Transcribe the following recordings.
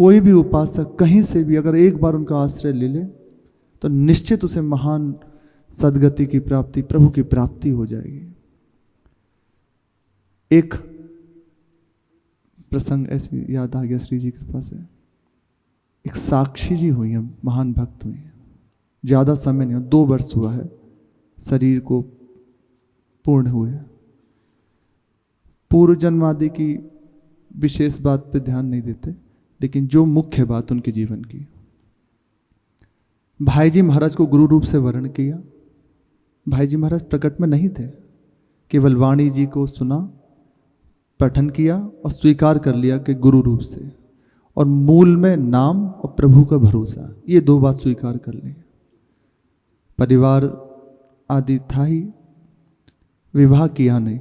कोई भी उपासक कहीं से भी अगर एक बार उनका आश्रय ले ले तो निश्चित उसे महान सदगति की प्राप्ति, प्रभु की प्राप्ति हो जाएगी। एक प्रसंग ऐसी याद आ गया श्री जी की कृपा से। एक साक्षी जी हुई है, महान भक्त हुई है, ज़्यादा समय नहीं, 2 वर्ष हुआ है शरीर को पूर्ण हुए। पूर्व जन्म आदि की विशेष बात पे ध्यान नहीं देते, लेकिन जो मुख्य बात उनके जीवन की, भाई जी महाराज को गुरु रूप से वर्ण किया। भाई जी महाराज प्रकट में नहीं थे, केवल वाणी जी को सुना, पठन किया और स्वीकार कर लिया कि गुरु रूप से, और मूल में नाम और प्रभु का भरोसा, ये 2 बात स्वीकार कर ली। परिवार आदि था ही, विवाह किया नहीं।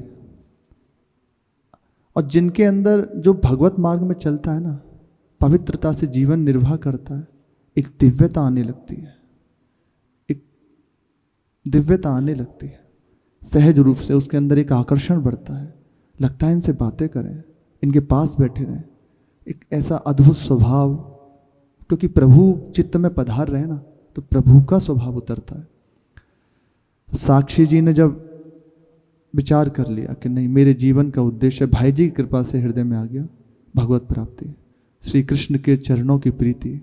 और जिनके अंदर जो भगवत मार्ग में चलता है ना, पवित्रता से जीवन निर्वाह करता है, एक दिव्यता आने लगती है, एक दिव्यता आने लगती है। सहज रूप से उसके अंदर एक आकर्षण बढ़ता है, लगता है इनसे बातें करें, इनके पास बैठे रहें। एक ऐसा अद्भुत स्वभाव, क्योंकि प्रभु चित्त में पधार रहे ना, तो प्रभु का स्वभाव उतरता है। साक्षी जी ने जब विचार कर लिया कि नहीं, मेरे जीवन का उद्देश्य भाई जी की कृपा से हृदय में आ गया भगवत प्राप्ति, श्री कृष्ण के चरणों की प्रीति,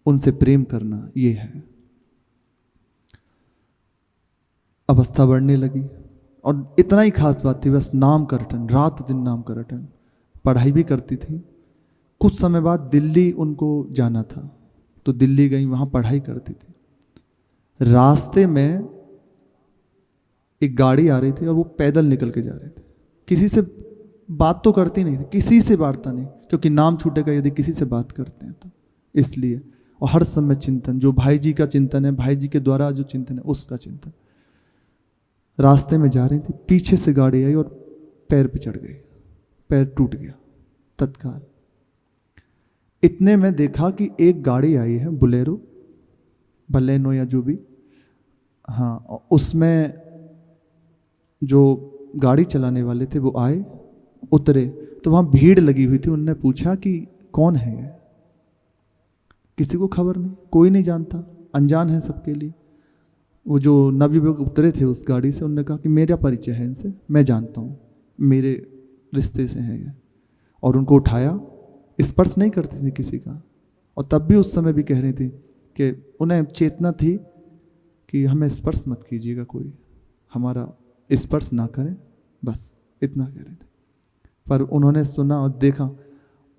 उनसे प्रेम करना, ये है। अवस्था बढ़ने लगी और इतना ही खास बात थी, बस नाम का रटन, रात दिन नाम का रटन। पढ़ाई भी करती थी। कुछ समय बाद दिल्ली उनको जाना था, तो दिल्ली गई, वहाँ पढ़ाई करती थी। रास्ते में एक गाड़ी आ रही थी और वो पैदल निकल के जा रहे थे। किसी से बात तो करती नहीं थी, किसी से वार्ता नहीं, क्योंकि नाम छूटेगा यदि किसी से बात करते हैं तो, इसलिए। और हर समय चिंतन, जो भाई जी का चिंतन है, भाई जी के द्वारा जो चिंतन है, उसका चिंतन। रास्ते में जा रही थी, पीछे से गाड़ी आई और पैर पे चढ़ गई, पैर टूट गया तत्काल। इतने में देखा कि एक गाड़ी आई है, बुलेरो, बलेनो या जो भी, हाँ, उसमें जो गाड़ी चलाने वाले थे वो आए, उतरे, तो वहाँ भीड़ लगी हुई थी। उनने पूछा कि कौन है ये? किसी को खबर नहीं, कोई नहीं जानता, अनजान है सबके लिए। वो जो नवयुवक उतरे थे उस गाड़ी से, उन्होंने कहा कि मेरा परिचय है इनसे, मैं जानता हूँ, मेरे रिश्ते से हैं ये। और उनको उठाया, स्पर्श नहीं करती थी किसी का। और तब भी उस समय भी कह रही थी कि उन्हें चेतना थी कि हमें स्पर्श मत कीजिएगा, कोई हमारा स्पर्श ना करें, बस इतना कह रहे थे। पर उन्होंने सुना और देखा,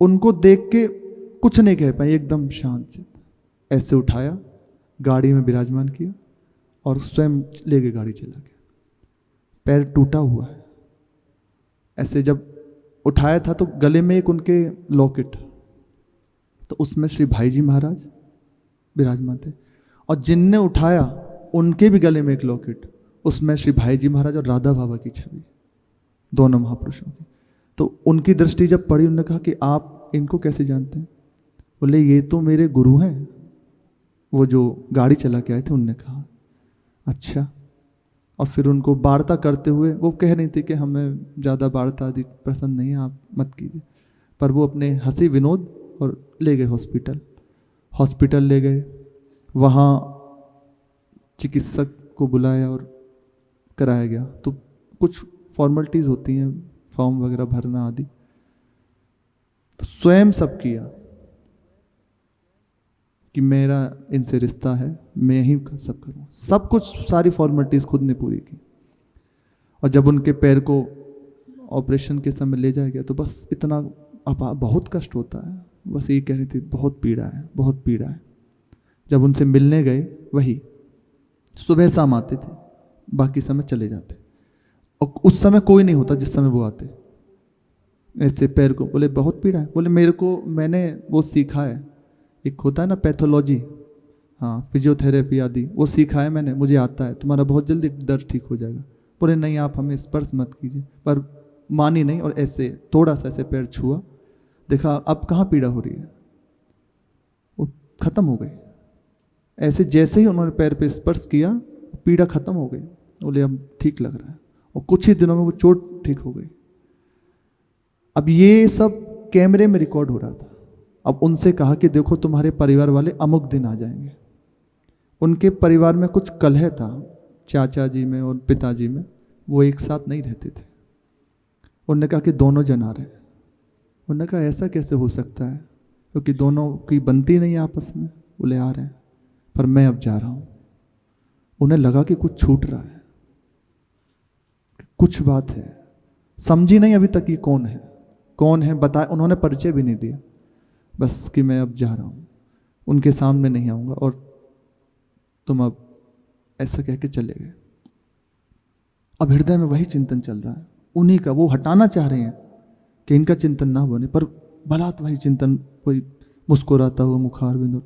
उनको देख के कुछ नहीं कह पाए, एकदम शांत चित। ऐसे उठाया, गाड़ी में विराजमान किया और स्वयं ले गए, गाड़ी चला गया। पैर टूटा हुआ है। ऐसे जब उठाया था तो गले में एक उनके लॉकेट, तो उसमें श्री भाई जी महाराज विराजमान थे। और जिनने उठाया उनके भी गले में एक लॉकेट, उसमें श्री भाई जी महाराज और राधा बाबा की छवि, दोनों महापुरुषों की। तो उनकी दृष्टि जब पड़ी, उन्होंने कहा कि आप इनको कैसे जानते हैं? बोले ये तो मेरे गुरु हैं, वो जो गाड़ी चला के आए थे। उनने कहा अच्छा। और फिर उनको वार्ता करते हुए वो कह रही थी कि हमें ज़्यादा वार्ता आदि पसंद नहीं है, आप मत कीजिए। पर वो अपने हंसी विनोद और ले गए हॉस्पिटल ले गए। वहाँ चिकित्सक को बुलाया और कराया गया। तो कुछ फॉर्मेलिटीज़ होती हैं, फॉर्म वगैरह भरना आदि, तो स्वयं सब किया कि मेरा इनसे रिश्ता है, मैं ही सब करूँ, सब कुछ, सारी फॉर्मेलिटीज़ खुद ने पूरी की। और जब उनके पैर को ऑपरेशन के समय ले जाया गया तो बस इतना, बहुत कष्ट होता है, बस ये कह रही थी बहुत पीड़ा है, बहुत पीड़ा है। जब उनसे मिलने गए, वही सुबह शाम आते थे, बाकी समय चले जाते। और उस समय कोई नहीं होता जिस समय वो आते। ऐसे पैर को, बोले बहुत पीड़ा है, बोले मेरे को, मैंने वो सीखा है, एक होता है ना पैथोलॉजी, हाँ, फिजियोथेरेपी आदि, वो सीखा है मैंने, मुझे आता है, तुम्हारा बहुत जल्दी दर्द ठीक हो जाएगा। बोले नहीं, आप हमें स्पर्श मत कीजिए। पर मानी नहीं, और ऐसे थोड़ा सा ऐसे पैर छुआ, देखा अब कहाँ पीड़ा हो रही है, वो खत्म हो गई। ऐसे जैसे ही उन्होंने पैर पे स्पर्श किया, पीड़ा खत्म हो गई। बोले अब ठीक लग रहा है, और कुछ ही दिनों में वो चोट ठीक हो गई। अब ये सब कैमरे में रिकॉर्ड हो रहा था, अब उनसे कहा कि देखो तुम्हारे परिवार वाले अमुक दिन आ जाएंगे। उनके परिवार में कुछ कलह था, चाचा जी में और पिताजी में, वो एक साथ नहीं रहते थे। उन्होंने कहा कि दोनों जन आ रहे हैं। उन्होंने कहा ऐसा कैसे हो सकता है, क्योंकि दोनों की बनती नहीं आपस में। बोले आ रहे हैं, पर मैं अब जा रहा हूँ। उन्हें लगा कि कुछ छूट रहा है, कुछ बात है, समझी नहीं अभी तक ये कौन है बताए। उन्होंने परिचय भी नहीं दिया, बस कि मैं अब जा रहा हूँ, उनके सामने नहीं आऊँगा और तुम अब, ऐसा कह के चले गए। अब हृदय में वही चिंतन चल रहा है उन्हीं का। वो हटाना चाह रहे हैं कि इनका चिंतन ना बने, पर भलात वही चिंतन, वही मुस्कुराता हुआ मुखार विनोद,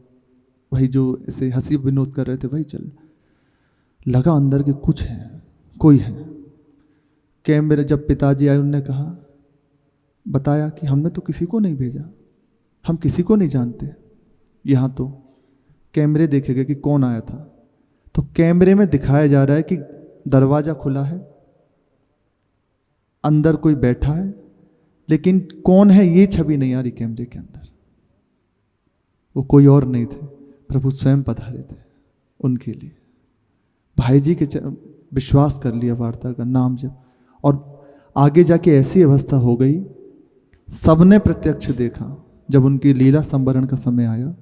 वही जो ऐसे हंसी विनोद कर रहे थे वही चल। लगा अंदर के कुछ है, कोई है। मेरे जब पिताजी आए, उन्होंने कहा, बताया कि हमने तो किसी को नहीं भेजा, हम किसी को नहीं जानते। यहाँ तो कैमरे देखे गए कि कौन आया था, तो कैमरे में दिखाया जा रहा है कि दरवाजा खुला है, अंदर कोई बैठा है, लेकिन कौन है ये छवि नहीं आ रही कैमरे के अंदर। वो कोई और नहीं थे, प्रभु स्वयं पधारे थे उनके लिए। भाई जी के विश्वास कर लिया वार्ता का नाम जब, और आगे जाके ऐसी अवस्था हो गई, सबने प्रत्यक्ष देखा जब उनकी लीला संवरण का समय आया।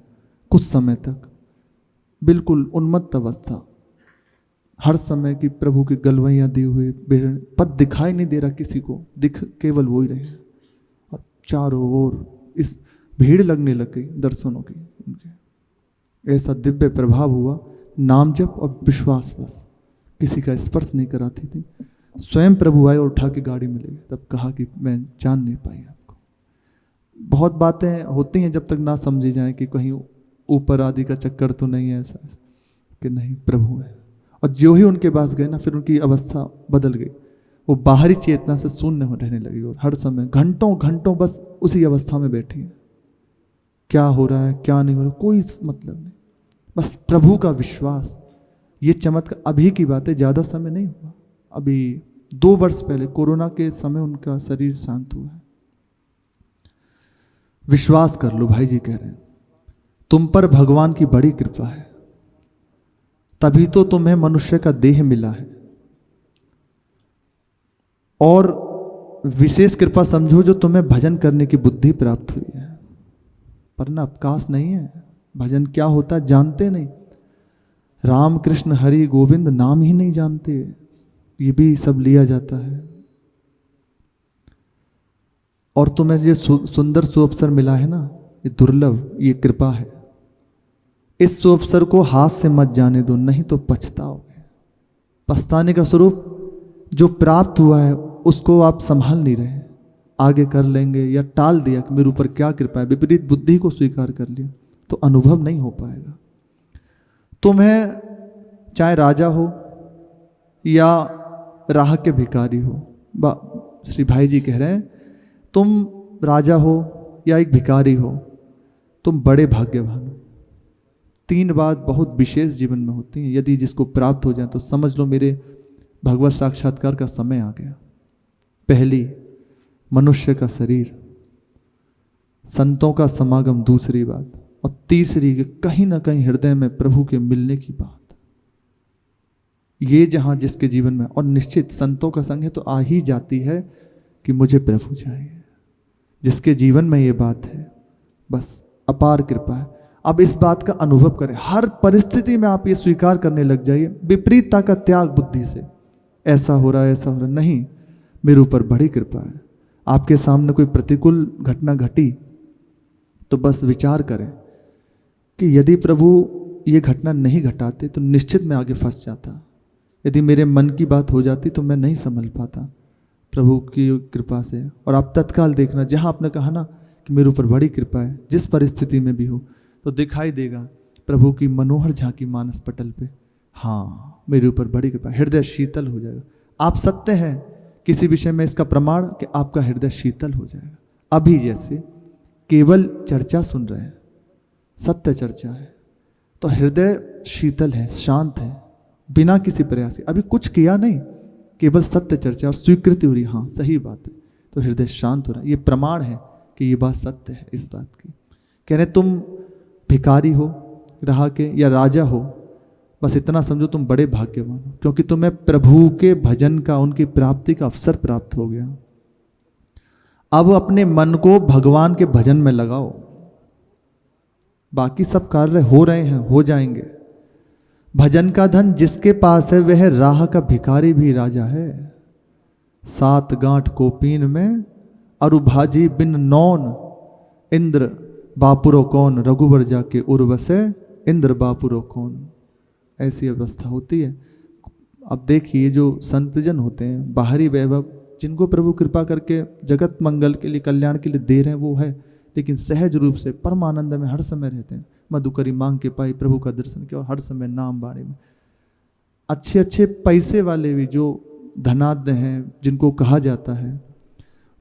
कुछ समय तक बिल्कुल उन्मत्त अवस्था, हर समय की प्रभु की गलवैयाँ दी हुए, पर दिखाई नहीं दे रहा किसी को, दिख केवल वो ही रहे। और चारों ओर इस भीड़ लगने लग गई दर्शनों की उनके। ऐसा दिव्य प्रभाव हुआ, नाम जप और विश्वास, बस किसी का स्पर्श नहीं कराती थी। स्वयं प्रभु आए और उठा के गाड़ी में ले गए। तब कहा कि मैं जान नहीं पाई आपको। बहुत बातें होती हैं जब तक ना समझी जाए कि कहीं ऊपर आदि का चक्कर तो नहीं है, ऐसा कि नहीं प्रभु है। और जो ही उनके पास गए ना, फिर उनकी अवस्था बदल गई। वो बाहरी चेतना से शून्य रहने लगी और हर समय घंटों घंटों बस उसी अवस्था में बैठी है। क्या हो रहा है क्या नहीं हो रहा कोई मतलब नहीं, बस प्रभु का विश्वास। ये चमत्कार अभी की बात है, ज़्यादा समय नहीं हुआ, अभी 2 वर्ष पहले कोरोना के समय उनका शरीर शांत हुआ है। विश्वास कर लो, भाई जी कह रहे हैं, तुम पर भगवान की बड़ी कृपा है, तभी तो तुम्हें मनुष्य का देह मिला है। और विशेष कृपा समझो जो तुम्हें भजन करने की बुद्धि प्राप्त हुई है। पर ना अवकाश नहीं है, भजन क्या होता है जानते नहीं। राम कृष्ण हरि गोविंद नाम ही नहीं जानते, ये भी सब लिया जाता है। और तुम्हें ये सुंदर सुअवसर मिला है ना, ये दुर्लभ, ये कृपा है। इस सुअवसर को हाथ से मत जाने दो, नहीं तो पछताओगे। पछताने का स्वरूप जो प्राप्त हुआ है उसको आप संभाल नहीं रहे, आगे कर लेंगे या टाल दिया कि मेरे ऊपर क्या कृपा है, विपरीत बुद्धि को स्वीकार कर लिया, तो अनुभव नहीं हो पाएगा। तुम्हें चाहे राजा हो या राह के भिखारी हो, श्री भाई जी कह रहे हैं, तुम राजा हो या एक भिखारी हो, तुम बड़े भाग्यवान हो। 3 बात बहुत विशेष जीवन में होती हैं, यदि जिसको प्राप्त हो जाए तो समझ लो मेरे भगवत साक्षात्कार का समय आ गया। पहली, मनुष्य का शरीर, संतों का समागम दूसरी बात, और तीसरी कहीं ना कहीं हृदय में प्रभु के मिलने की बात। ये जहां जिसके जीवन में, और निश्चित संतों का संग है तो आ ही जाती है कि मुझे प्रभु चाहिए। जिसके जीवन में ये बात है, बस अपार कृपा है। अब इस बात का अनुभव करें, हर परिस्थिति में आप ये स्वीकार करने लग जाइए, विपरीतता का त्याग बुद्धि से। ऐसा हो रहा है, ऐसा हो रहा है, नहीं, मेरे ऊपर बड़ी कृपा है। आपके सामने कोई प्रतिकूल घटना घटी तो बस विचार करें कि यदि प्रभु ये घटना नहीं घटाते तो निश्चित मैं आगे फंस जाता। यदि मेरे मन की बात हो जाती तो मैं नहीं संभल पाता, प्रभु की कृपा से। और आप तत्काल देखना, जहाँ आपने कहा ना कि मेरे ऊपर बड़ी कृपा है, जिस परिस्थिति में भी हो, तो दिखाई देगा प्रभु की मनोहर झांकी मानस पटल पे। हाँ, मेरे ऊपर बड़ी कृपा, हृदय शीतल हो जाएगा। आप सत्य हैं किसी विषय में, इसका प्रमाण कि आपका हृदय शीतल हो जाएगा। अभी जैसे केवल चर्चा सुन रहे हैं, सत्य चर्चा है, तो हृदय शीतल है, शांत है, बिना किसी प्रयास के, अभी कुछ किया नहीं, केवल सत्य चर्चा और स्वीकृति हो रही, हाँ सही बात है, तो हृदय शांत हो रहा है। ये प्रमाण है कि ये बात सत्य है इस बात की, कह रहे तुम भिखारी हो रहा के या राजा हो, बस इतना समझो तुम बड़े भाग्यवान हो, क्योंकि तुम्हें प्रभु के भजन का, उनकी प्राप्ति का अवसर प्राप्त हो गया। अब अपने मन को भगवान के भजन में लगाओ, बाकी सब कार्य हो रहे हैं, हो जाएंगे। भजन का धन जिसके पास है वह राह का भिखारी भी राजा है। 7 गांठ कोपीन में अरुभाजी बिन नौन, इंद्र बापुरो कौन, रघुवर जाके उर्वसे इंद्र बापुरो कौन। ऐसी अवस्था होती है। अब देखिए जो संतजन होते हैं, बाहरी वैभव जिनको प्रभु कृपा करके जगत मंगल के लिए, कल्याण के लिए दे रहे हैं वो है, लेकिन सहज रूप से परमानंद में हर समय रहते हैं। मधुकरी मांग के पाई, प्रभु का दर्शन किया और हर समय नाम बाणी में। अच्छे अच्छे पैसे वाले भी जो धनाढ्य हैं, जिनको कहा जाता है,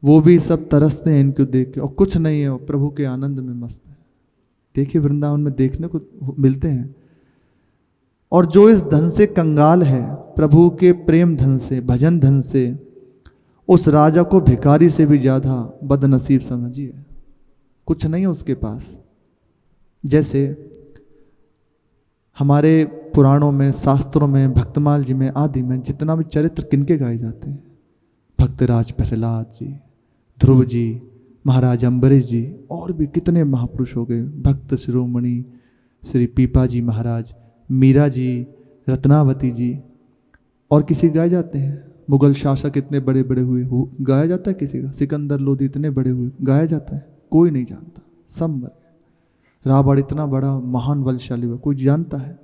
वो भी सब तरसते हैं इनको देख के, और कुछ नहीं है, प्रभु के आनंद में मस्त है। देखिए वृंदावन में देखने को मिलते हैं। और जो इस धन से कंगाल है, प्रभु के प्रेम धन से, भजन धन से, उस राजा को भिखारी से भी ज्यादा बदनसीब समझिए। कुछ नहीं है उसके पास। जैसे हमारे पुराणों में, शास्त्रों में, भक्तमाल जी में आदि में जितना भी चरित्र किनके गाए जाते हैं, भक्तराज प्रहलाद जी, ध्रुव जी, महाराज अम्बरीश जी, और भी कितने महापुरुष हो गए, भक्त शिरोमणि श्री पीपा जी महाराज, मीरा जी, रत्नावती जी, और किसी गाए जाते हैं। मुगल शासक इतने बड़े बड़े हुए, गाया जाता है किसी का? सिकंदर लोधी इतने बड़े हुए, गाया जाता है? कोई नहीं जानता, सब मर गए। रावण इतना बड़ा महान बलशाली हुआ, कोई जानता है?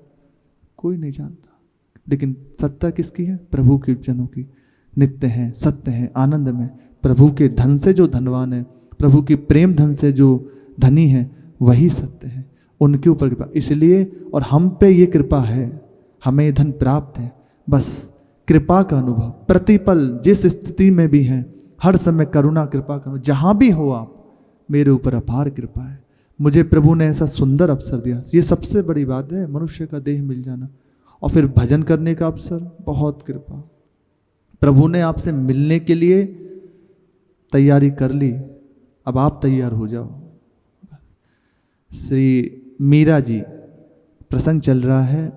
कोई नहीं जानता। लेकिन सत्ता किसकी है? प्रभु के जनों की। नित्य हैं, सत्य हैं, आनंद में। प्रभु के धन से जो धनवान है, प्रभु की प्रेम धन से जो धनी है, वही सत्य है। उनके ऊपर कृपा इसलिए, और हम पे ये कृपा है, हमें ये धन प्राप्त है। बस कृपा का अनुभव प्रतिपल, जिस स्थिति में भी हैं, हर समय करुणा कृपा करो। जहां भी हो आप, मेरे ऊपर अपार कृपा है। मुझे प्रभु ने ऐसा सुंदर अवसर दिया, ये सबसे बड़ी बात है, मनुष्य का देह मिल जाना, और फिर भजन करने का अवसर, बहुत कृपा। प्रभु ने आपसे मिलने के लिए तैयारी कर ली, अब आप तैयार हो जाओ। श्री मीरा जी प्रसंग चल रहा है,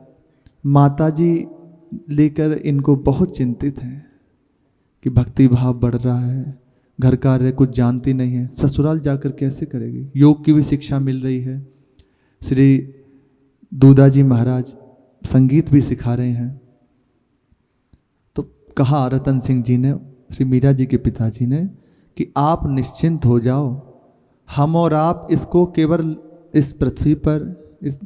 माता जी लेकर इनको बहुत चिंतित हैं कि भक्ति भाव बढ़ रहा है, घर कार्य कुछ जानती नहीं है, ससुराल जाकर कैसे करेगी। योग की भी शिक्षा मिल रही है। श्री दूदाजी महाराज संगीत भी सिखा रहे हैं। तो कहा रतन सिंह जी ने, श्री मीरा जी के पिताजी ने, कि आप निश्चिंत हो जाओ, हम और आप इसको केवल इस पृथ्वी पर, इस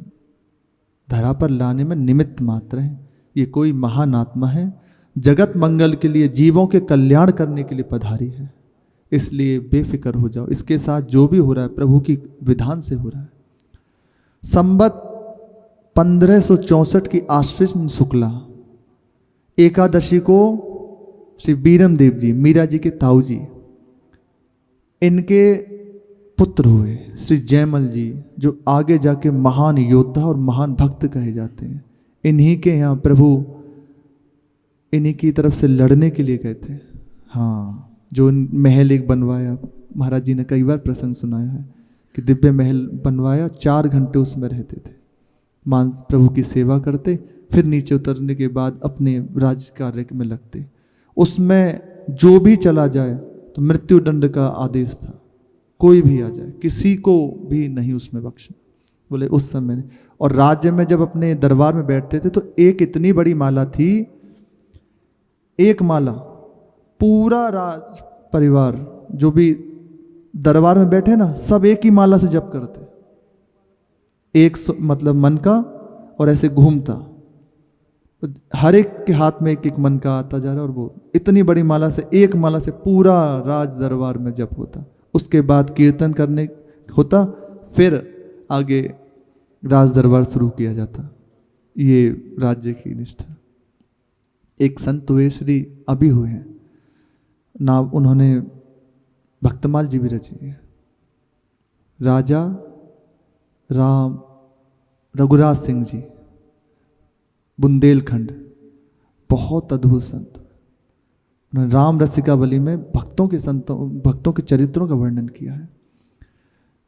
धरा पर लाने में निमित्त मात्र हैं। ये कोई महान आत्मा है, जगत मंगल के लिए, जीवों के कल्याण करने के लिए पधारी है। इसलिए बेफिक्र हो जाओ, इसके साथ जो भी हो रहा है प्रभु की विधान से हो रहा है। संबत 1564 की आश्विन शुक्ला एकादशी को श्री बीरम देव जी, मीरा जी के ताऊ जी, इनके पुत्र हुए श्री जयमल जी, जो आगे जाके महान योद्धा और महान भक्त कहे जाते हैं। इन्हीं के यहाँ प्रभु इन्हीं की तरफ से लड़ने के लिए गए थे। हाँ, जो महल एक बनवाया, महाराज जी ने कई बार प्रसंग सुनाया है कि दिव्य महल बनवाया, 4 घंटे उसमें रहते थे, मांस प्रभु की सेवा करते, फिर नीचे उतरने के बाद अपने राज कार्य में लगते। उसमें जो भी चला जाए तो मृत्यु दंड का आदेश था, कोई भी आ जाए, किसी को भी नहीं उसमें बख्शना, बोले उस समय ने। और राज्य में जब अपने दरबार में बैठते थे तो एक इतनी बड़ी माला थी, एक माला पूरा राज परिवार जो भी दरबार में बैठे ना, सब एक ही माला से जप करते, एक मतलब मन का, और ऐसे घूमता, हर एक के हाथ में एक एक मन का आता जा रहा, और वो इतनी बड़ी माला से, एक माला से पूरा राज दरबार में जप होता। उसके बाद कीर्तन करने होता, फिर आगे राज दरबार शुरू किया जाता। ये राज्य की निष्ठा। एक संत हुए, श्री अभी हुए हैं नाम, उन्होंने भक्तमाल जी भी रची है। राजा राम रघुराज सिंह जी, बुंदेलखंड, बहुत अद्भुत संत। उन्होंने राम रसिकावली में भक्तों के चरित्रों का वर्णन किया है।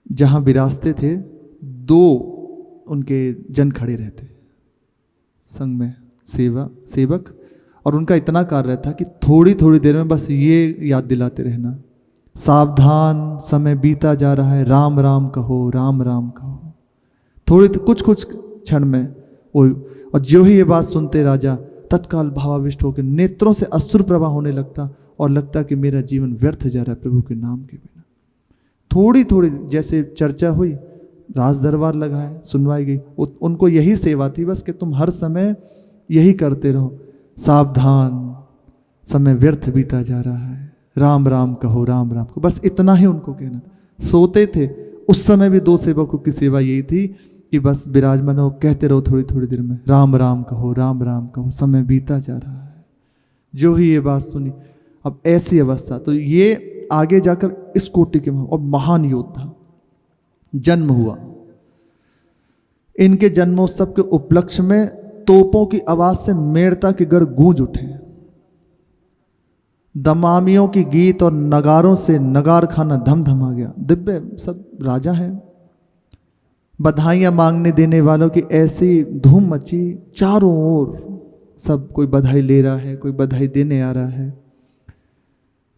जहाँ विराजते थे, 2 उनके जन खड़े रहते संग में, सेवक, और उनका इतना कार्य था कि थोड़ी थोड़ी देर में बस ये याद दिलाते रहना, सावधान समय बीता जा रहा है, राम राम कहो, राम राम कहो। थोड़ी कुछ क्षण में वो, और जो ही ये बात सुनते राजा तत्काल भावाविष्ट होकर नेत्रों से अश्रु प्रवाह होने लगता और लगता कि मेरा जीवन व्यर्थ जा रहा है प्रभु के नाम के बिना। थोड़ी थोड़ी जैसे चर्चा हुई, राज दरबार लगाए, सुनवाई गई, उनको यही सेवा थी बस कि तुम हर समय यही करते रहो, सावधान समय व्यर्थ बीता जा रहा है, राम राम कहो, राम राम कहो, बस इतना ही उनको कहना। सोते थे उस समय भी 2 सेवकों की सेवा यही थी कि बस विराजमान हो, कहते रहो थोड़ी थोड़ी देर में, राम राम कहो, राम राम कहो, समय बीता जा रहा है। जो ही ये बात सुनी, अब ऐसी अवस्था, तो ये आगे जाकर इस कोटि के और महान योद्धा जन्म हुआ। इनके जन्मोत्सव के उपलक्ष्य में तोपों की आवाज से मेड़ता के गढ़ गूंज उठे, दमामियों की गीत और नगारों से नगार खाना धमधमा गया। दिव्य सब राजा हैं, बधाइयां मांगने देने वालों की ऐसी धूम मची, चारों ओर सब कोई बधाई ले रहा है, कोई बधाई देने आ रहा है,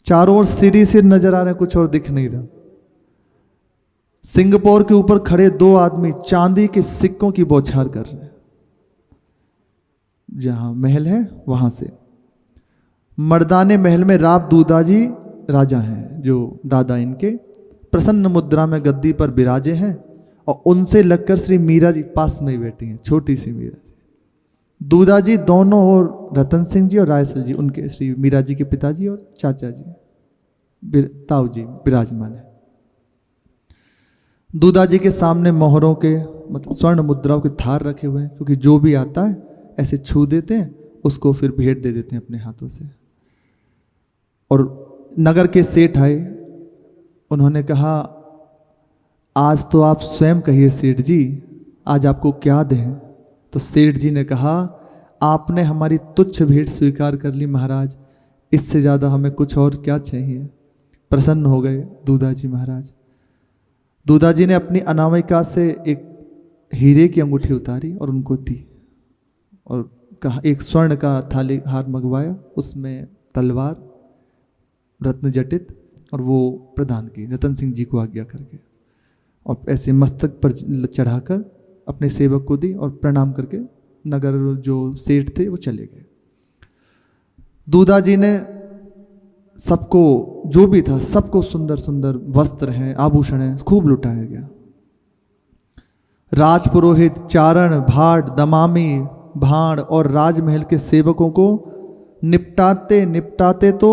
चारों ओर सिर नजर आ रहे हैं, कुछ और दिख नहीं रहा। सिंगापुर के ऊपर खड़े 2 आदमी चांदी के सिक्कों की बौछार कर रहे हैं, जहां महल है वहां से। मर्दाने महल में राव दूदाजी राजा हैं, जो दादा इनके प्रसन्न मुद्रा में गद्दी पर विराजे हैं, और उनसे लगकर श्री मीरा जी पास में ही बैठी हैं, छोटी सी मीरा जी। दूदा जी दोनों और रतन सिंह जी और रायसल जी, उनके श्री मीरा जी के पिताजी और चाचा जी ताऊ जी विराजमान है। दूदा जी के सामने मोहरों के मतलब स्वर्ण मुद्राओं के थार रखे हुए हैं, क्योंकि जो भी आता है ऐसे छू देते हैं, उसको फिर भेंट दे देते हैं अपने हाथों से। और नगर के सेठ आए, उन्होंने कहा, आज तो आप स्वयं कहिए सेठ जी, आज आपको क्या दें? तो सेठ जी ने कहा, आपने हमारी तुच्छ भेंट स्वीकार कर ली महाराज, इससे ज़्यादा हमें कुछ और क्या चाहिए। प्रसन्न हो गए दूदा जी महाराज। दूदा जी ने अपनी अनामिका से एक हीरे की अंगूठी उतारी और उनको दी, और कहा, एक स्वर्ण का थाली हार मंगवाया, उसमें तलवार रत्न जटित, और वो प्रदान की रतन सिंह जी को आज्ञा करके, और ऐसे मस्तक पर चढ़ाकर अपने सेवक को दी, और प्रणाम करके नगर जो सेठ थे वो चले गए। दूदा जी ने सबको, जो भी था सबको सुंदर सुंदर वस्त्र हैं, आभूषण हैं, खूब लुटाया गया। राजपुरोहित, चारण, भाट, दमामी, भाण और राजमहल के सेवकों को निपटाते निपटाते तो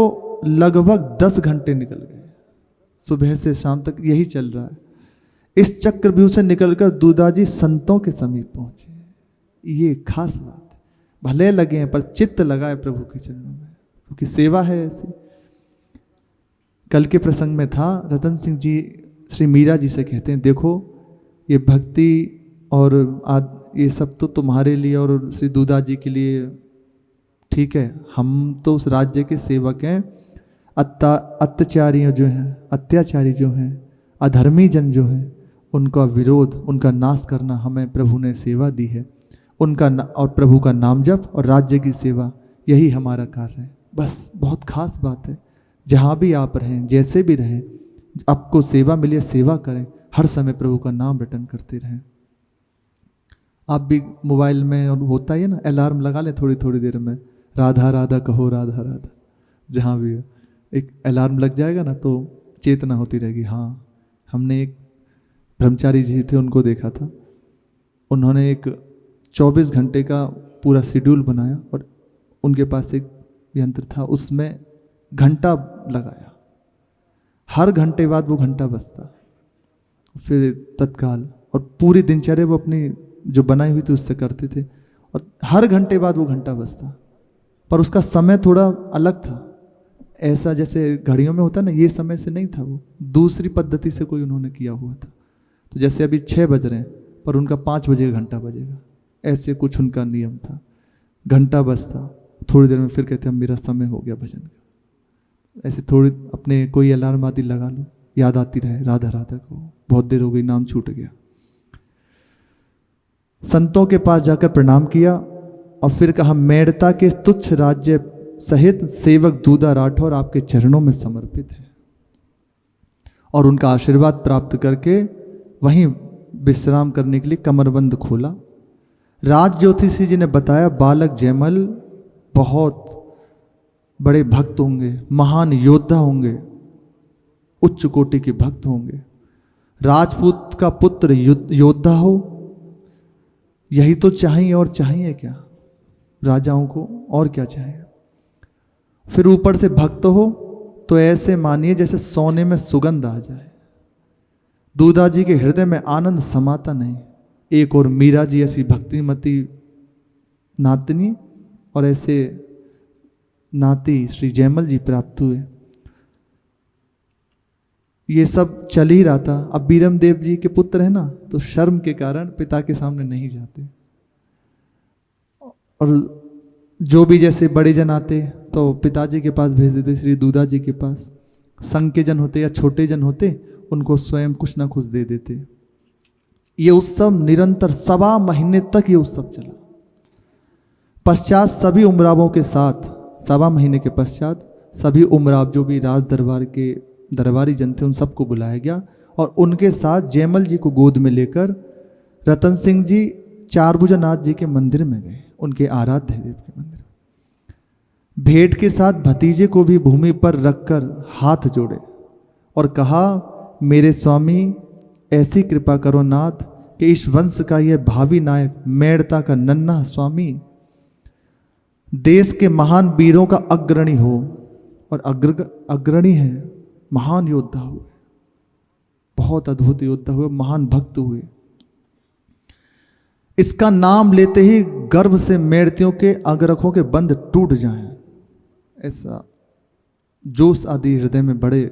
लगभग 10 घंटे निकल गए। सुबह से शाम तक यही चल रहा है। इस चक्रव्यूह से निकलकर दूदाजी संतों के समीप पहुंचे। ये खास बात है, भले लगे हैं पर चित्त लगाए प्रभु के चरणों में, क्योंकि सेवा है ऐसी। कल के प्रसंग में था, रतन सिंह जी श्री मीरा जी से कहते हैं, देखो ये भक्ति और ये सब तो तुम्हारे लिए और श्री दूदा जी के लिए ठीक है, हम तो उस राज्य के सेवक हैं। अत्याचारी जो हैं, अधर्मी जन जो हैं, उनका विरोध, उनका नाश करना हमें प्रभु ने सेवा दी है। उनका और प्रभु का नाम जप और राज्य की सेवा, यही हमारा कार्य है। बस बहुत खास बात है, जहाँ भी आप रहें, जैसे भी रहें, आपको सेवा मिले, सेवा करें, हर समय प्रभु का नाम रटन करते रहें। आप भी मोबाइल में, और होता ही है ना, अलार्म लगा लें थोड़ी थोड़ी देर में, राधा राधा कहो, राधा राधा, जहाँ भी हो एक अलार्म लग जाएगा ना, तो चेतना होती रहेगी। हाँ, हमने एक ब्रह्मचारी जी थे, उनको देखा था, उन्होंने एक 24 घंटे का पूरा शेड्यूल बनाया, और उनके पास एक यंत्र था, उसमें घंटा लगाया, हर घंटे बाद वो घंटा बजता, फिर तत्काल, और पूरी दिनचर्या वो अपनी जो बनाई हुई थी उससे करते थे, और हर घंटे बाद वो घंटा बजता, पर उसका समय थोड़ा अलग था। ऐसा जैसे घड़ियों में होता ना, ये समय से नहीं था, वो दूसरी पद्धति से कोई उन्होंने किया हुआ था। तो जैसे अभी 6 बज रहे हैं, पर उनका 5 बजे घंटा बजेगा, ऐसे कुछ उनका नियम था। घंटा बजता, थोड़ी देर में फिर कहते हैं मेरा समय हो गया भजन का। ऐसे थोड़ी अपने कोई अलार्म आदि लगा लो, याद आती रहे राधा राधा को, बहुत देर हो गई नाम छूट गया। संतों के पास जाकर प्रणाम किया और फिर कहा, मेड़ता के तुच्छ राज्य सहित सेवक दूधा राठौर आपके चरणों में समर्पित है। और उनका आशीर्वाद प्राप्त करके वहीं विश्राम करने के लिए कमरबंद खोला। राज ज्योतिषी जी ने बताया, बालक जयमल बहुत बड़े भक्त होंगे, महान योद्धा होंगे, उच्च कोटि के भक्त होंगे। राजपूत का पुत्र योद्धा हो, यही तो चाहिए, और चाहिए क्या राजाओं को, और क्या चाहिए। फिर ऊपर से भक्त हो तो ऐसे मानिए जैसे सोने में सुगंध आ जाए। दूधा जी के हृदय में आनंद समाता नहीं। एक और मीरा जी ऐसी भक्तिमती नातनी और ऐसे नाती श्री जयमल जी प्राप्त हुए। ये सब चल ही रहा था। अब बीरम देव जी के पुत्र है ना, तो शर्म के कारण पिता के सामने नहीं जाते, और जो भी जैसे बड़े जन आते तो पिताजी के पास भेज देते, श्री दूधा जी के पास। संघ के जन होते या छोटे जन होते, उनको स्वयं कुछ ना कुछ दे देते। ये उत्सव निरंतर 1.25 महीने तक ये उत्सव चला। पश्चात सभी उमरावों के साथ 1.25 महीने के पश्चात सभी उमराव जो भी राज दरबार के दरबारी जन थे, उन सबको बुलाया गया और उनके साथ जयमल जी को गोद में लेकर रतन सिंह जी चारभुजानाथ जी के मंदिर में गए, उनके आराध्य देव के मंदिर। भेंट के साथ भतीजे को भी भूमि पर रखकर हाथ जोड़े और कहा, मेरे स्वामी ऐसी कृपा करो नाथ कि इस वंश का यह भावी नायक मेड़ता का नन्हा स्वामी देश के महान वीरों का अग्रणी हो। और अग्रणी है, महान योद्धा हुए, बहुत अद्भुत योद्धा हुए, महान भक्त हुए। इसका नाम लेते ही गर्भ से मेड़तियों के अग्रखों के बंध टूट जाएं, ऐसा जोश आदि हृदय में बढ़े।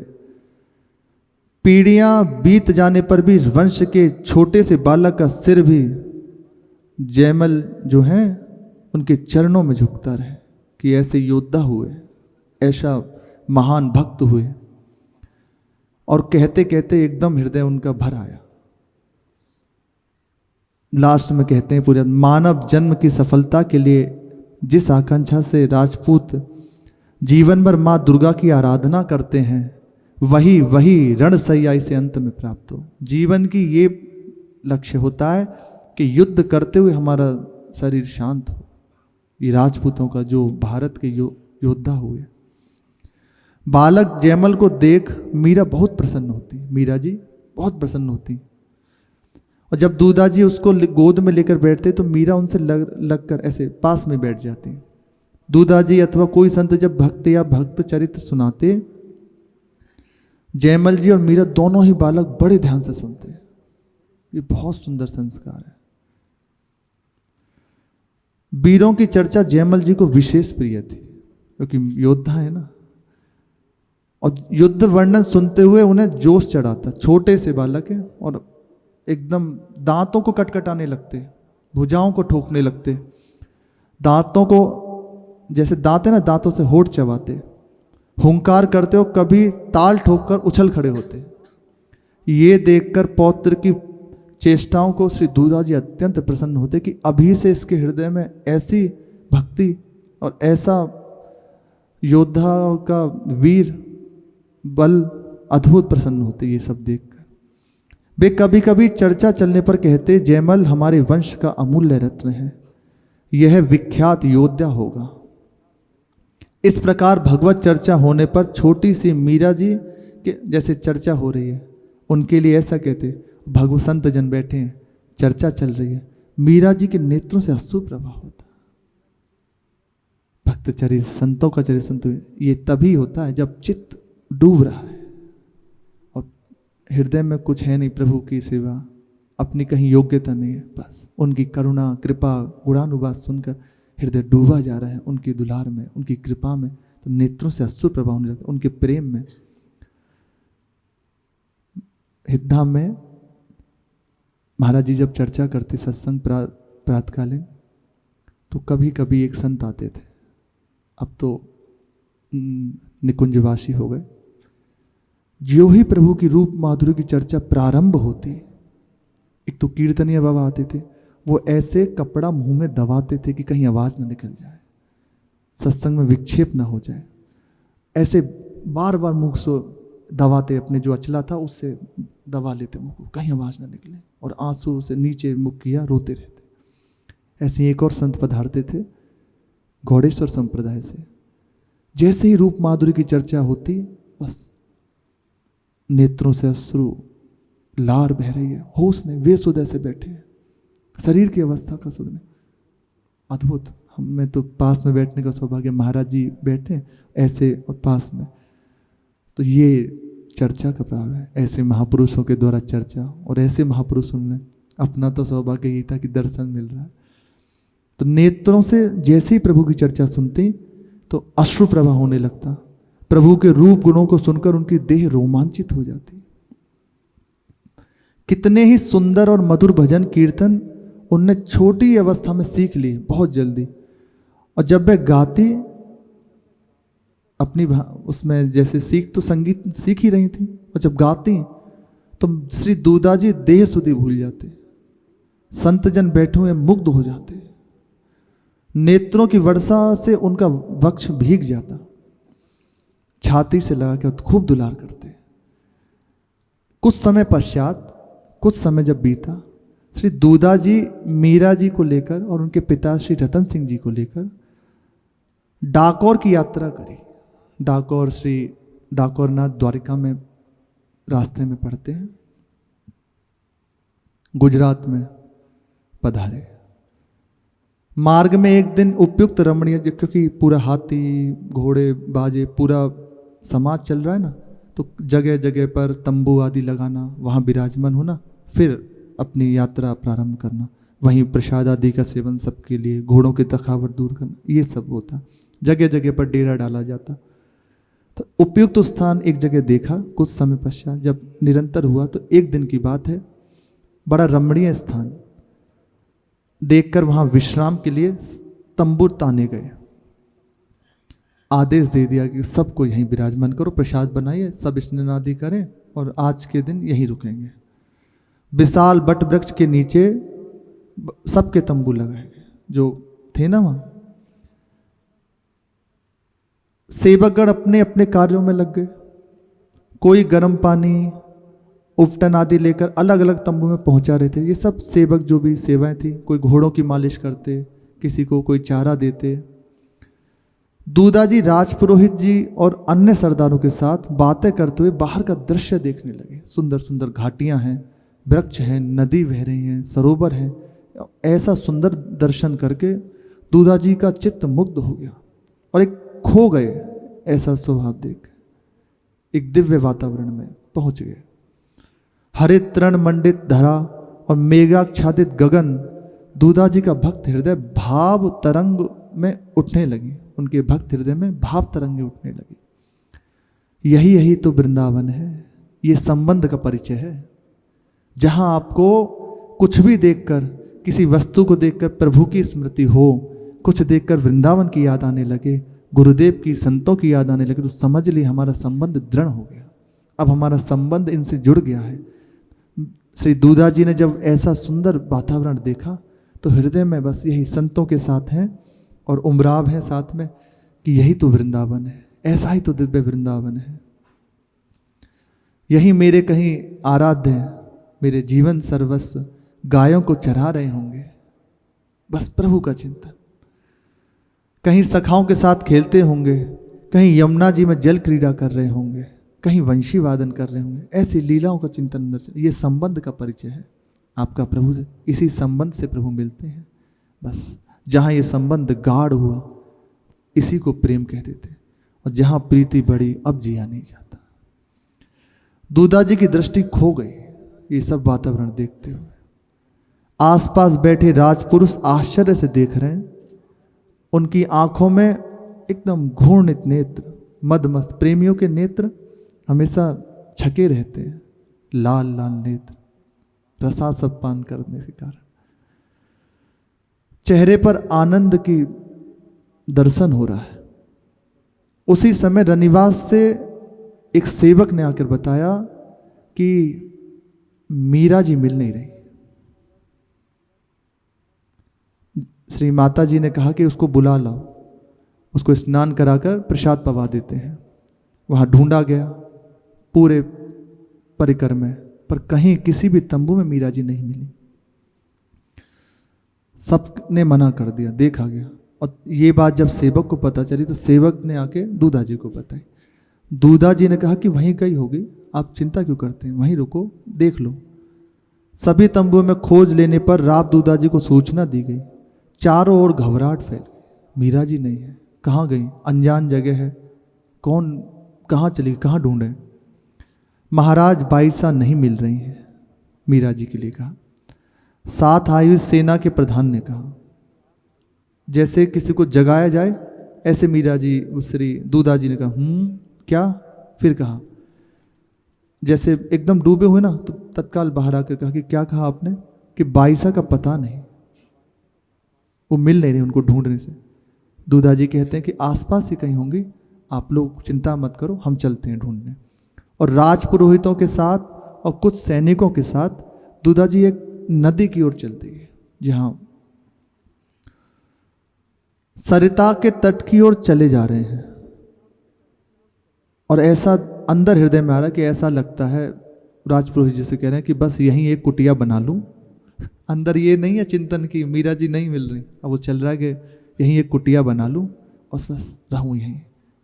पीढ़ियां बीत जाने पर भी इस वंश के छोटे से बालक का सिर भी जयमल जो हैं उनके चरणों में झुकता रहे कि ऐसे योद्धा हुए, ऐसा महान भक्त हुए। और कहते कहते एकदम हृदय उनका भर आया। लास्ट में कहते हैं, पूरे मानव जन्म की सफलता के लिए जिस आकांक्षा से राजपूत जीवन भर माँ दुर्गा की आराधना करते हैं, वही रणसैया इसे अंत में प्राप्त हो। जीवन की ये लक्ष्य होता है कि युद्ध करते हुए हमारा शरीर शांत हो। ये राजपूतों का जो भारत के योद्धा हुए। बालक जयमल को देख मीरा बहुत प्रसन्न होती, मीरा जी बहुत प्रसन्न होती। और जब दूधा जी उसको गोद में लेकर बैठते तो मीरा उनसे लगकर ऐसे पास में बैठ जाती। दूधा जी अथवा कोई संत जब भक्त या भक्त चरित्र सुनाते, जयमल जी और मीरा दोनों ही बालक बड़े ध्यान से सुनते। ये बहुत सुंदर संस्कार है। वीरों की चर्चा जयमल जी को विशेष प्रिय थी, क्योंकि योद्धा है ना, और युद्ध वर्णन सुनते हुए उन्हें जोश चढ़ाता। छोटे से बालक है और एकदम दांतों को कटकटाने लगते, भुजाओं को ठोकने लगते, दांतों को जैसे दांत है ना, दांतों से होठ चबाते, हुंकार करते हो, कभी ताल ठोककर उछल खड़े होते। ये देखकर पौत्र की चेष्टाओं को श्री दूधा जी अत्यंत प्रसन्न होते कि अभी से इसके हृदय में ऐसी भक्ति और ऐसा योद्धा का वीर बल अद्भुत प्रसन्न होते ये सब देखकर। वे कभी कभी चर्चा चलने पर कहते, जयमल हमारे वंश का अमूल्य रत्न है, यह विख्यात योद्धा होगा। इस प्रकार भगवत चर्चा होने पर छोटी सी मीरा जी के जैसे चर्चा हो रही है, उनके लिए ऐसा कहते, भगवत संत जन बैठे हैं, चर्चा चल रही है, मीरा जी के नेत्रों से अश्रु प्रवाह होता। भक्त चरित्र, संतों का चरित्र संत ये तभी होता है जब चित्त डूब रहा है और हृदय में कुछ है नहीं, प्रभु की सेवा, अपनी कहीं योग्यता नहीं है, बस उनकी करुणा कृपा गुणानुवाद सुनकर हृदय डूबा जा रहा है उनकी दुलार में, उनकी कृपा में, तो नेत्रों से अश्रु प्रवाह होने लगता, उनके प्रेम में। हिद्धा में महाराज जी जब चर्चा करते सत्संग प्रातकालीन, तो कभी कभी एक संत आते थे, अब तो निकुंजवासी हो गए, जो ही प्रभु की रूप माधुर्य की चर्चा प्रारंभ होती, एक तो कीर्तनीय बाबा आते थे, वो ऐसे कपड़ा मुंह में दबाते थे कि कहीं आवाज ना निकल जाए, सत्संग में विक्षेप ना हो जाए। ऐसे बार बार मुख से दबाते, अपने जो अचला था उससे दबा लेते मुख को, कहीं आवाज ना निकले, और आंसू से नीचे मुख किया, रोते रहते। ऐसे एक और संत पधारते थे घोड़ेश्वर संप्रदाय से। जैसे ही रूप माधुर्य की चर्चा होती, बस नेत्रों से अश्रु लार बह रही है, होश नहीं, वे सुध ऐसे बैठे हैं, शरीर की अवस्था का सुध नहीं। अद्भुत। हमें तो पास में बैठने का सौभाग्य, महाराज जी बैठे ऐसे और पास में, तो ये चर्चा का प्रभाव है, ऐसे महापुरुषों के द्वारा चर्चा, और ऐसे महापुरुषों ने अपना तो सौभाग्य यही था कि दर्शन मिल रहा है। तो नेत्रों से जैसे ही प्रभु की चर्चा सुनती तो अश्रु प्रवाह होने लगता, प्रभु के रूप गुणों को सुनकर उनकी देह रोमांचित हो जाती। कितने ही सुंदर और मधुर भजन कीर्तन उनने छोटी अवस्था में सीख लिए बहुत जल्दी, और जब वह गाती अपनी उसमें जैसे सीख तो संगीत सीख ही रही थी, और जब गाती तो श्री दूधाजी देह सुधि भूल जाते, संतजन बैठे हुए मुग्ध हो जाते, नेत्रों की वर्षा से उनका वक्ष भीग जाता, छाती से लगा के खूब दुलार करते। कुछ समय पश्चात, कुछ समय जब बीता, श्री दूधाजी मीरा जी को लेकर और उनके पिता श्री रतन सिंह जी को लेकर डाकोर की यात्रा करी। डाकोर श्री डाकोरनाथ द्वारिका में रास्ते में पड़ते हैं, गुजरात में पधारे। मार्ग में एक दिन उपयुक्त रमणीय, क्योंकि पूरा हाथी घोड़े बाजे पूरा समाज चल रहा है ना, तो जगह जगह पर तंबू आदि लगाना, वहाँ विराजमान होना, फिर अपनी यात्रा प्रारंभ करना, वहीं प्रसाद आदि का सेवन सबके लिए, घोड़ों की थकावट दूर करना, ये सब होता। जगह जगह पर डेरा डाला जाता। तो उपयुक्त स्थान एक जगह देखा। कुछ समय पश्चात जब निरंतर हुआ तो एक दिन की बात है, बड़ा रमणीय स्थान देखकर वहां विश्राम के लिए तंबू ताने गए। आदेश दे दिया कि सबको यहीं विराजमान करो, प्रसाद बनाइए, सब स्नान आदि करें और आज के दिन यहीं रुकेंगे। विशाल बट वृक्ष के नीचे सबके तंबू लगाए गए जो थे ना वहां। सेवकगण अपने अपने कार्यों में लग गए, कोई गर्म पानी उपटन आदि लेकर अलग अलग तंबू में पहुंचा रहे थे। ये सब सेवक जो भी सेवाएं थी, कोई घोड़ों की मालिश करते, किसी को कोई चारा देते। दूधाजी राजपुरोहित जी और अन्य सरदारों के साथ बातें करते हुए बाहर का दृश्य देखने लगे। सुंदर सुंदर घाटियां हैं, वृक्ष हैं, नदी बह रही हैं, सरोवर है। ऐसा सुंदर दर्शन करके दूधाजी का चित्त मुग्ध हो गया और एक खो गए। ऐसा स्वभाव देख एक दिव्य वातावरण में पहुंच गए। हरित तृण मंडित धरा और मेघाच्छादित गगन, दूधाजी का भक्त हृदय भाव तरंग में उठने लगी। उनके भक्त हृदय में भाव तरंगे उठने लगी। यही तो वृंदावन है। ये संबंध का परिचय है, जहां आपको कुछ भी देखकर, किसी वस्तु को देखकर प्रभु की स्मृति हो, कुछ देखकर वृंदावन की याद आने लगे, गुरुदेव की, संतों की याद आने लगे, तो समझ ली हमारा संबंध दृढ़ हो गया। अब हमारा संबंध इनसे जुड़ गया है। श्री दूधाजी ने जब ऐसा सुंदर वातावरण देखा तो हृदय में बस यही संतों के साथ हैं और उमराव है साथ में कि यही तो वृंदावन है, ऐसा ही तो दिव्य वृंदावन है। यही मेरे कहीं आराध्य हैं, मेरे जीवन सर्वस्व गायों को चरा रहे होंगे, बस प्रभु का चिंतन। कहीं सखाओं के साथ खेलते होंगे, कहीं यमुना जी में जल क्रीड़ा कर रहे होंगे, कहीं वंशी वादन कर रहे होंगे। ऐसी लीलाओं का चिंतन अंदर से, ये संबंध का परिचय है आपका प्रभु से। इसी संबंध से प्रभु मिलते हैं। बस जहां ये संबंध गाढ़ हुआ, इसी को प्रेम कह देते। और जहां प्रीति बढ़ी, अब जिया नहीं जाता। दूधाजी की दृष्टि खो गई ये सब वातावरण देखते हुए। आसपास बैठे राजपुरुष आश्चर्य से देख रहे हैं। उनकी आंखों में एकदम घूर्णित नेत्र, मदमस्त प्रेमियों के नेत्र हमेशा छके रहते हैं, लाल लाल नेत्र, रसासप पान करने के कारण। चेहरे पर आनंद की दर्शन हो रहा है। उसी समय रनिवास से एक सेवक ने आकर बताया कि मीरा जी मिल नहीं रही। श्री माता जी ने कहा कि उसको बुला लाओ, उसको स्नान कराकर प्रसाद पवा देते हैं। वहाँ ढूंढा गया पूरे परिकर में, पर कहीं किसी भी तंबू में मीरा जी नहीं मिली। सब ने मना कर दिया, देखा गया। और ये बात जब सेवक को पता चली तो सेवक ने आके दूधा जी को बताई। दूधा जी ने कहा कि वहीं कहीं होगी, आप चिंता क्यों करते हैं, वहीं रुको, देख लो। सभी तंबुओं में खोज लेने पर राव दूधा जी को सूचना दी गई। चारों ओर घबराहट फैल गई, मीरा जी नहीं है, कहाँ गई, अनजान जगह है, कौन कहाँ चली, कहाँ ढूंढे। महाराज बाईसा नहीं मिल रही हैं, मीरा जी के लिए कहा। साथ आई हुई सेना के प्रधान ने कहा। जैसे किसी को जगाया जाए ऐसे मीरा जी, श्री दूधा जी ने कहा क्या। फिर कहा, जैसे एकदम डूबे हुए ना, तो तत्काल बाहर आकर कहा कि क्या कहा आपने, कि बाईसा का पता नहीं, वो मिल नहीं रही उनको ढूंढने से। दूधा जी कहते हैं कि आसपास ही कहीं होंगी, आप लोग चिंता मत करो, हम चलते हैं ढूंढने। और राजपुरोहितों के साथ और कुछ सैनिकों के साथ दूधा जी एक नदी की ओर चलती है, जहां सरिता के तट की ओर चले जा रहे हैं। और ऐसा अंदर हृदय में आ रहा है कि ऐसा लगता है, राजपुरोहित जी से कह रहे हैं कि बस यहीं एक कुटिया बना लूं। अंदर ये नहीं है चिंतन की मीरा जी नहीं मिल रही, अब वो चल रहा है कि यहीं एक कुटिया बना लूं और बस रहूं यहीं,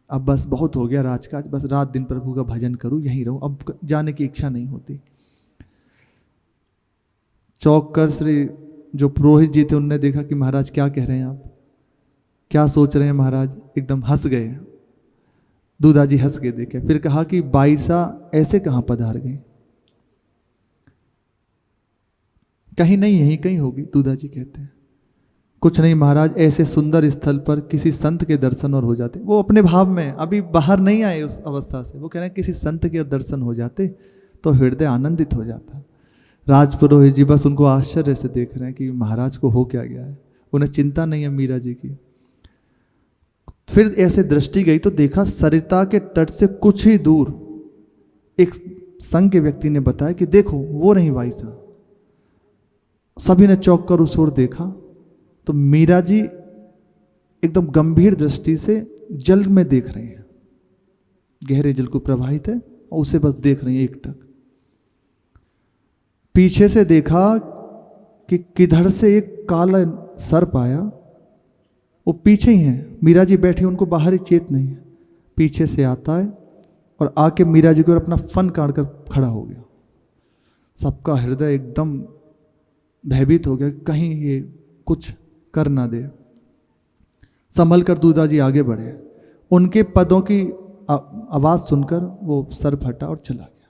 अब बस बहुत हो गया राजकाज, बस रात दिन प्रभु का भजन करूं, यहीं रहूं, अब जाने की इच्छा नहीं होती। चौक कर श्री जो पुरोहित जी थे उनने देखा कि महाराज क्या कह रहे हैं आप, क्या सोच रहे हैं महाराज, एकदम हंस गए। दूधा जी हंस के देखे, फिर कहा कि बाईसा ऐसे कहां पधार गई, कहीं नहीं यहीं कहीं होगी। दूधा जी कहते हैं कुछ नहीं महाराज, ऐसे सुंदर स्थल पर किसी संत के दर्शन और हो जाते। वो अपने भाव में अभी बाहर नहीं आए उस अवस्था से, वो कह रहे हैं किसी संत के दर्शन हो जाते तो हृदय आनंदित हो जाता। राजपुरोहित जी बस उनको आश्चर्य से देख रहे हैं कि महाराज को हो क्या गया है, उन्हें चिंता नहीं है मीरा जी की। फिर ऐसे दृष्टि गई तो देखा सरिता के तट से कुछ ही दूर एक संघ के व्यक्ति ने बताया कि देखो वो रही बाईसा। सभी ने चौंक कर उस ओर देखा तो मीरा जी एकदम गंभीर दृष्टि से जल में देख रही हैं, गहरे जल को प्रवाहित है और उसे बस देख रही हैं एकटक। पीछे से देखा कि किधर से एक काला सर्प आया, वो पीछे ही हैं, मीरा जी बैठी उनको बाहर ही चेत नहीं है, पीछे से आता है और आके मीरा जी को अपना फन काट कर खड़ा हो गया। सबका हृदय एकदम भयभीत हो गया, कहीं ये कुछ कर ना दे। संभल कर दूधा जी आगे बढ़े, उनके पदों की आवाज सुनकर वो सर्प हटा और चला गया।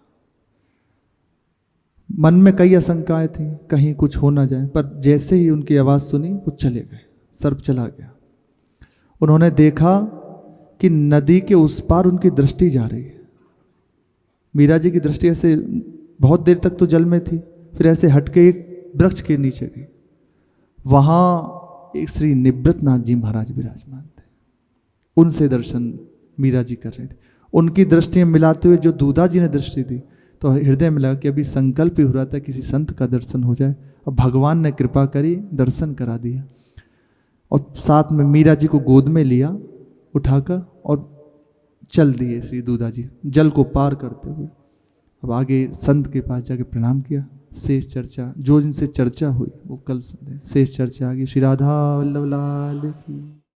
मन में कई आशंकाएं थी, कहीं कुछ हो ना जाए, पर जैसे ही उनकी आवाज सुनी वो चले गए, सर्प चला गया। उन्होंने देखा कि नदी के उस पार उनकी दृष्टि जा रही है। मीरा जी की दृष्टि ऐसे बहुत देर तक तो जल में थी, फिर ऐसे हटके एक वृक्ष के नीचे गई। वहां एक श्री निवृत्तनाथ जी महाराज विराजमान थे, उनसे दर्शन मीरा जी कर रहे थे। उनकी दृष्टियां मिलाते हुए जो दूधा जी ने दृष्टि दी तो हृदय में लगा कि अभी संकल्प ही हो रहा था किसी संत का दर्शन हो जाए, और भगवान ने कृपा करी, दर्शन करा दिया। और साथ में मीरा जी को गोद में लिया उठाकर और चल दिए श्री दूधा जी जल को पार करते हुए। अब आगे संत के पास जाके प्रणाम किया। शेष चर्चा जो जिनसे चर्चा हुई वो कल शेष चर्चा आगे। श्री राधा वल्लभ लाल की।